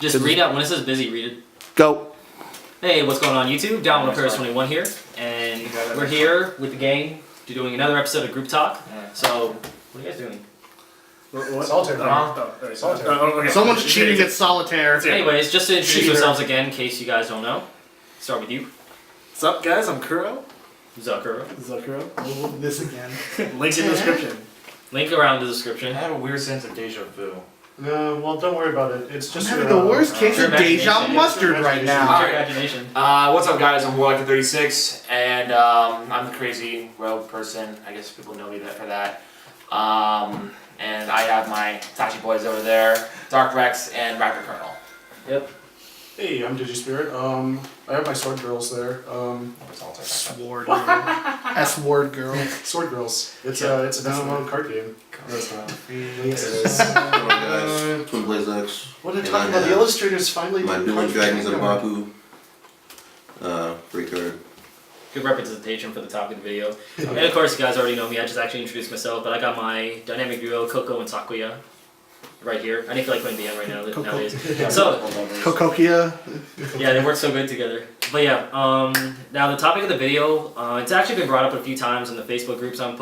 Just read out when it says busy. Read it. Go. Hey, what's going on YouTube? Down with Paris 21 here, and we're here with the gang doing another episode of Group Talk. So, what are you guys doing? Solitaire. Solitaire. Okay. Someone's cheating at solitaire. Anyways, just to introduce yourselves again, in case you guys don't know. Start with you. What's up, guys? I'm Kuro. Zakura. This again. Link in the description. Link around the description. I have a weird sense of deja vu. No, well, don't worry about it. It's just I'm having the worst case of deja mustard right now. Your imagination. What's up, guys? I'm Warlock36, and I'm the crazy rogue person. I guess people know me for that. And I have my Tachi boys over there, Dark Rex and Raptor Colonel. Yep. Hey, I'm DigiSpirit. I have my sword girls there. Sword girl. S-word girl. Sword girls. It's a download card game. That's not. Hello guys, Twin Blaze X. What are they talking about? The illustrators finally My did Dueling card Dragons and game. Baku. Free card. Good representation for the topic of the video. And of course, you guys already know me. I just actually introduced myself, but I got my dynamic duo, Coco and Sakuya, right here. I didn't feel like putting the end right now nowadays. So, Kokokia. yeah, they work so good together. But yeah, now the topic of the video, it's actually been brought up a few times in the Facebook groups I'm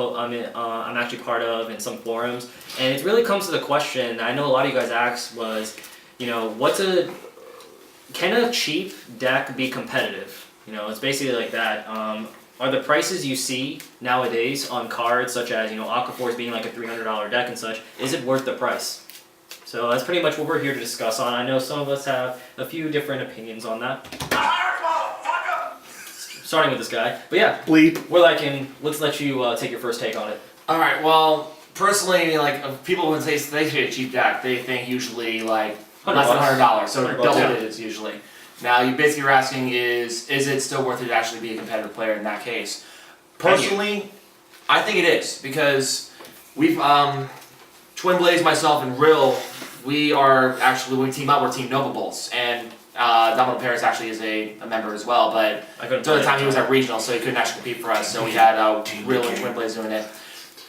actually part of and some forums, and it really comes to the question I know a lot of you guys asked was, you know, can a cheap deck be competitive? You know, it's basically like that. Are the prices you see nowadays on cards, such as, you know, Aquaforce being like a $300 deck and such, is it worth the price? So that's pretty much what we're here to discuss on. I know some of us have a few different opinions on that. Starting with this guy. But yeah, Bleep. let's let you take your first take on it. Alright, well, personally, like, people when they say a cheap deck, they think usually, like, less than $100, so $100, double yeah. digits usually. Now, you basically are asking is it still worth it to actually be a competitive player in that case? Personally, I think it is, because we've, Twin Blaze, myself, and Rill, we team up, we're Team Nova Bulls, and Domino Paris actually is a member as well, but during the time he was at Regional, so he couldn't actually compete for us, so we had Rill and Twin Blaze doing it.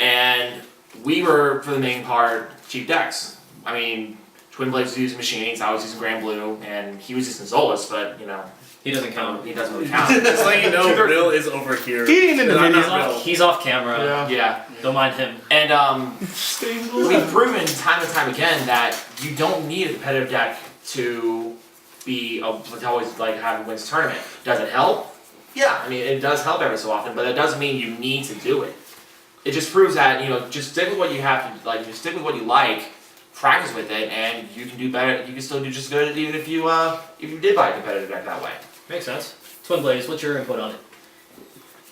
And we were, for the main part, cheap decks. I mean, Twin Blaze was using Machines, I was using Grand Blue, and he was using Zolas, but, you know, He doesn't count. he doesn't really count. Just let you know, Bill is over here. He ain't in the And I'm video. not Bill. He's off camera. Yeah. Yeah. Don't mind him. And we've proven time and time again that you don't need a competitive deck to always like have wins tournament. Does it help? Yeah, I mean it does help every so often, but it doesn't mean you need to do it. It just proves that, you know, just stick with what you have to like, just stick with what you like, practice with it, and you can do better. You can still do just good even if you did buy a competitive deck that way. Makes sense. Twin Blaze, what's your input on it?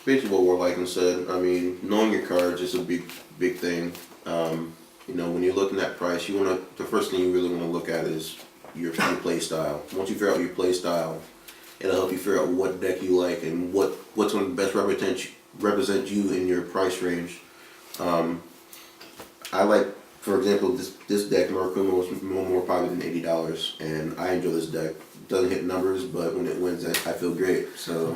Basically what Warliken said, I mean, knowing your cards is a big thing. You know, when you're looking at price, the first thing you really want to look at is your play style. Once you figure out your play style, it'll help you figure out what deck you like and what's going to best represent you in your price range. I like, for example, this deck, Markumo, was more popular than $80, and I enjoy this deck. It doesn't hit numbers, but when it wins, I feel great. So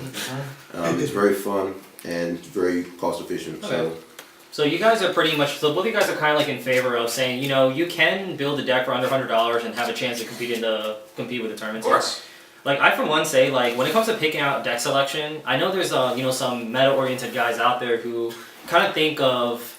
it's very fun and it's very cost efficient. Okay. So you guys are pretty much, so both of you guys are kind of like in favor of saying, you know, you can build a deck for under $100 and have a chance to compete with the tournaments. Of course. Like, I for one say, like, when it comes to picking out deck selection, I know there's, you know, some meta-oriented guys out there who kind of think of,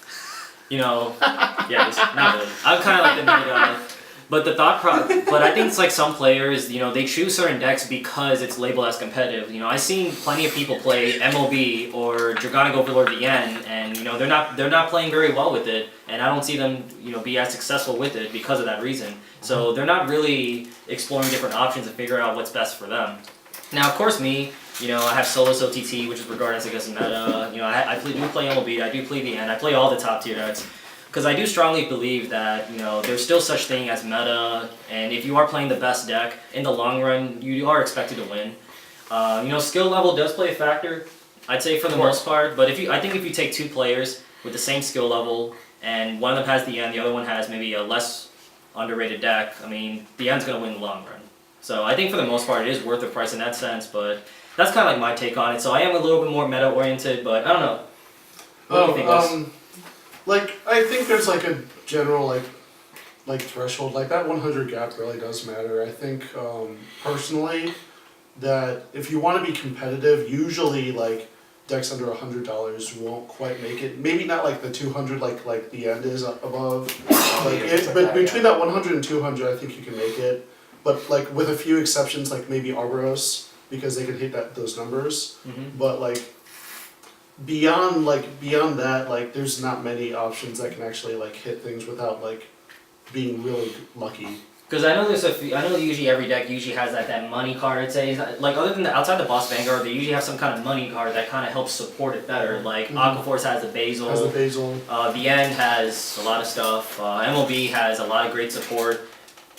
you know, yeah, not really. I'm kind of like the meta guy. But but I think it's like some players, you know, they choose certain decks because it's labeled as competitive. You know, I've seen plenty of people play MOB or Dragonic Overlord VN, and you know, they're not playing very well with it, and I don't see them, you know, be as successful with it because of that reason. So they're not really exploring different options and figuring out what's best for them. Now, of course, me, you know, I have Solos OTT, which is regarded as, I guess, a meta. You know, I do play MOB, I do play VN, I play all the top tier decks. Because I do strongly believe that, you know, there's still such thing as meta, and if you are playing the best deck, in the long run, you are expected to win. You know, skill level does play a factor, I'd say for the most part, but I think if you take two players with the same skill level, and one of them has the end, the other one has maybe a less underrated deck, I mean, the end's going to win in the long run. So I think for the most part it is worth the price in that sense, but that's kind of like my take on it. So I am a little bit more meta-oriented, but I don't know. What do you think, Wes? Like, I think there's like a general, like, like threshold, like that 100 gap really does matter. I think personally that if you want to be competitive, usually like decks under $100 won't quite make it. Maybe not like the 200 like the end is above. But between that 100 and 200, I think you can make it. But like with a few exceptions, like maybe Arboros, because they can hit those numbers. But like beyond that, like there's not many options that can actually like hit things without like being really lucky. Because I know I know usually every deck usually has that money card. Say like other than outside the boss Vanguard, they usually have some kind of money card that kind of helps support it better. Like Aquaforce has the Basil. The End has a lot of stuff. MLB has a lot of great support.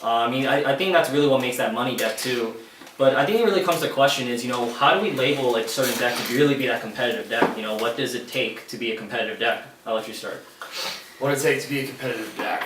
I mean, I think that's really what makes that money deck too. But I think it really comes to the question is, you know, how do we label like certain deck to really be that competitive deck? You know, what does it take to be a competitive deck? I'll let you start. What does it take to be a competitive deck?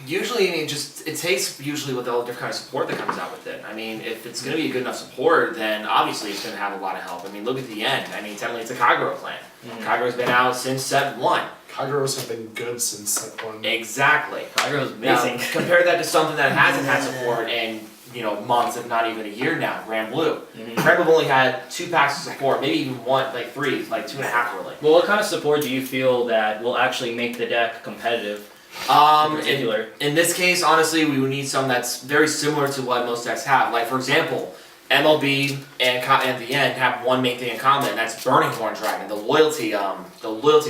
Usually, I mean, it takes usually with all the different kind of support that comes out with it. I mean, if it's going to be a good enough support, then obviously it's going to have a lot of help. I mean, look at the End. I mean, technically it's a Kagero clan. Kagero's been out since set 1. Kageros have been good since set 1. Exactly. Kagero's amazing. Now, compare that to something that hasn't had support in, you know, months, if not even a year now, Grand Blue. Grand Blue only had 2 packs of support, maybe even 1, like 3, like 2.5 really. Well, what kind of support do you feel that will actually make the deck competitive? In particular. In this case, honestly, we would need some that's very similar to what most decks have. Like for example, MLB and the End have one main thing in common, and that's Burning Horn Dragon, the loyalty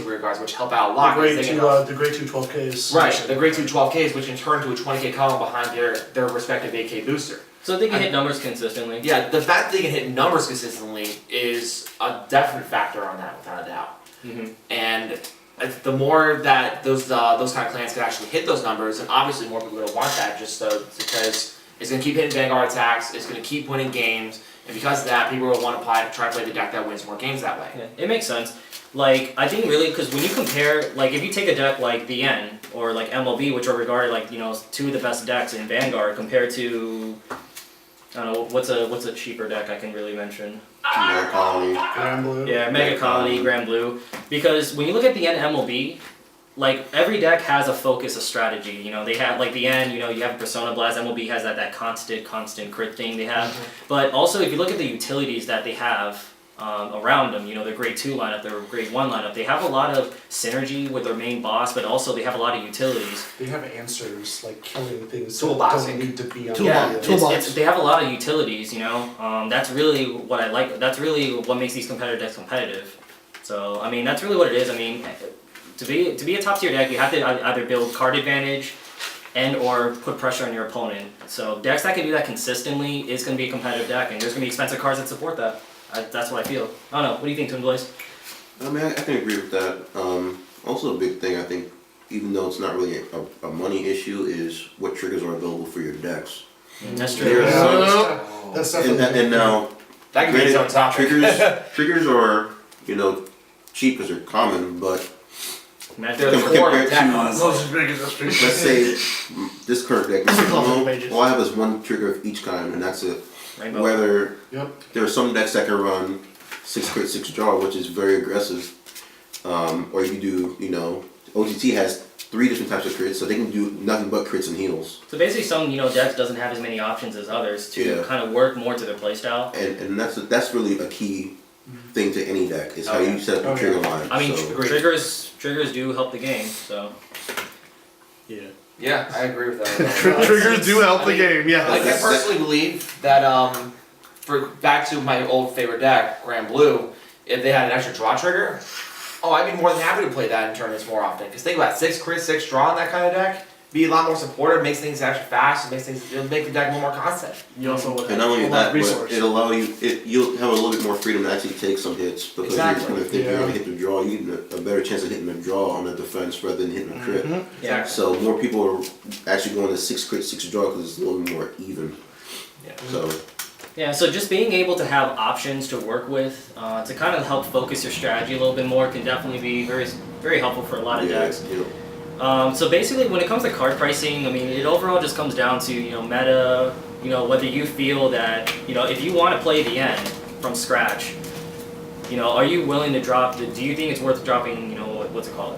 rear guards, which help out a lot. The great 2 12Ks. Right, the great 2 12Ks, which in turn to a 20K column behind their respective 8K booster. So they can hit numbers consistently. Yeah, the fact that they can hit numbers consistently is a definite factor on that, without a doubt. And the more that those kind of clans can actually hit those numbers, and obviously more people are gonna want that, just because it's gonna keep hitting Vanguard attacks, it's gonna keep winning games, and because of that, people will want to try to play the deck that wins more games that way. Yeah, it makes sense. Like, I think really, because when you compare, like, if you take a deck like the End or like MLB, which are regarded like, you know, 2 of the best decks in Vanguard, compared to, I don't know, what's a cheaper deck I can really mention? Mega Colony. Grand Blue. Yeah, Mega Colony, Grand Blue. Because when you look at the End MLB, like every deck has a focus, a strategy. You know, they have like the End. You know, you have Persona Blast. MLB has that constant crit thing they have. But also, if you look at the utilities that they have around them, you know, their grade 2 lineup, their grade 1 lineup, they have a lot of synergy with their main boss, but also they have a lot of utilities. They have answers like killing things Toolboxing. that don't need to be on They have a lot of utilities. You know, that's really what I like. That's really what makes these competitive decks competitive. So I mean, that's really what it is. I mean, to be a top tier deck, you have to either build card advantage and or put pressure on your opponent. So decks that can do that consistently is going to be a competitive deck, and there's going to be expensive cards that support that. That's what I feel. I don't know. What do you think, Twin Blaze? I mean, I can agree with that. Also, a big thing, I think, even though it's not really a money issue, is what triggers are available for your decks. That's true. There are That's some, definitely and now, That can be its own topic. triggers are, you know, cheap because they're common, but They're the core of the deck, honestly. let's say this current deck, all I have is 1 trigger of each kind, and that's it. Rainbow. Whether there are some decks that can run 6 crit, 6 draw, which is very aggressive, or you can do, you know, OTT has 3 different types of crits, so they can do nothing but crits and heals. So basically, some decks doesn't have as many options as others to kind of work more to their playstyle. And that's really a key thing to any deck is how you set up your trigger line. I mean, so. triggers do help the game. So Yeah, I agree with that. Triggers do help the game, yeah. Like, I personally believe that, back to my old favorite deck, Grand Blue, if they had an extra draw trigger, I'd be more than happy to play that in tournaments more often. Because think about it, 6 crit, 6 draw in that kind of deck, be a lot more supportive, makes things extra fast, it'll make the deck a little more constant. You also would And not only that, but resource. you'll have a little bit more freedom to actually take some hits because Exactly. you're gonna think you're gonna hit the draw. You get a better chance of hitting the draw on the defense rather than hitting a crit. yeah. So more people are actually going to 6 crit, 6 draw because it's a little more even. Yeah. So Yeah, so just being able to have options to work with to kind of help focus your strategy a little bit more can definitely be very, very helpful for a lot of decks. So basically, when it comes to card pricing, I mean, it overall just comes down to, you know, meta, you know, whether you feel that, you know, if you want to play the End from scratch, you know, are you willing to drop, do you think it's worth dropping, you know, what's it called?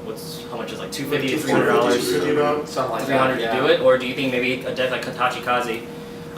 How much is like $250 to $300? Something like 300 that. to do it, or do you think maybe a deck like Katachi Kazi?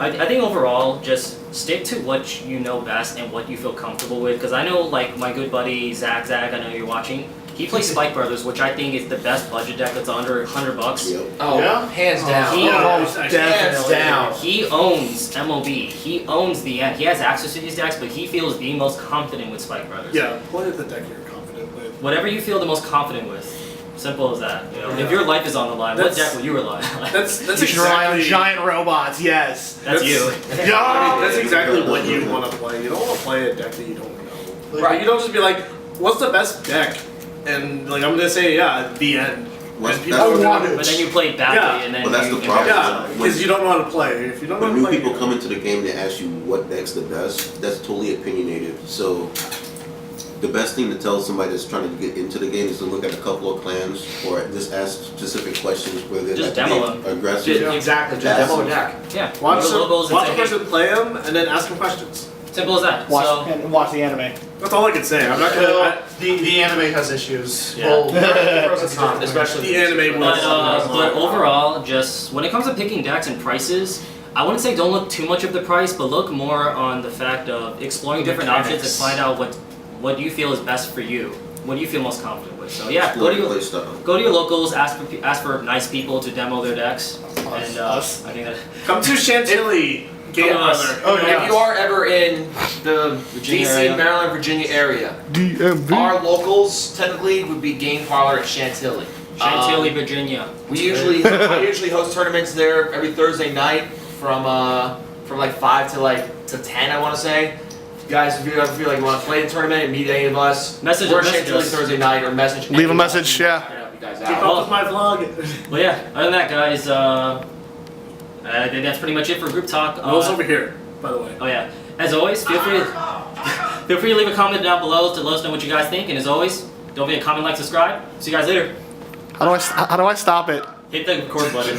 I think overall, just stick to what you know best and what you feel comfortable with. Because I know, like my good buddy Zag, I know you're watching. He plays Spike Brothers, which I think is the best budget deck that's under $100. Yep. Oh, Yeah? hands down. He hands definitely down. He owns MOB. He owns the end. He has access to these decks, but he feels the most confident with Spike Brothers. Yeah, play the deck you're confident with. Whatever you feel the most confident with. Simple as that. You know, if your life is on the line, what deck will you rely on? That's You should rely on giant robots. Yes. That's you. Yeah, that's exactly what you want to play. You don't want to play a deck that you don't know. Like, Right. You don't just be like, "What's the best deck?" And like I'm gonna say, yeah, the end. Well, And people that's- are want gonna- it. But then you play badly, Yeah. and then Well, that's you, the problem. Yeah, because you don't know how to play. If you don't know When how to new play, people come into the game, they ask you what deck's the best. That's totally opinionated. So the best thing to tell somebody that's trying to get into the game is to look at a couple of clans or just ask specific questions whether they're Just like demo being them. aggressive. Exactly, just demo a deck. Yeah. watch go to locals and watch say, the hey, person play them and then ask them questions. simple as that. Watch So, and watch the anime. That's all I can say. I'm not gonna. Well, the anime has issues. Yeah. Well, Pros and cons, especially The anime but, was. but overall, just when it comes to picking decks and prices, I wouldn't say don't look too much of the price, but look more on the fact of exploring different options and find out what you feel is best for you. What do you feel most confident with? So yeah, Explore your play style. go to your locals, ask for nice people to demo their decks, and Us. I think that Come to Chantilly. Game Come to us. brother. Oh, yeah. If you are ever in the Virginia DC, area. Maryland, Virginia area, our locals technically would be Game Parlor at Chantilly. Chantilly, Virginia. I usually host tournaments there every Thursday night from like 5 to 10, I want to say. Guys, if you ever feel like you want to play the tournament and meet any of us, Message we're us. Chantilly Thursday night or message. Leave a any of message, us. yeah. Help you guys Keep out. up with my vlog. Well, yeah. Other than that, guys, I think that's pretty much it for group talk. Will's over here, by the way. Oh yeah. As always, feel free to leave a comment down below to let us know what you guys think. And as always, don't forget to comment, like, subscribe. See you guys later. How do I stop it? Hit the record button.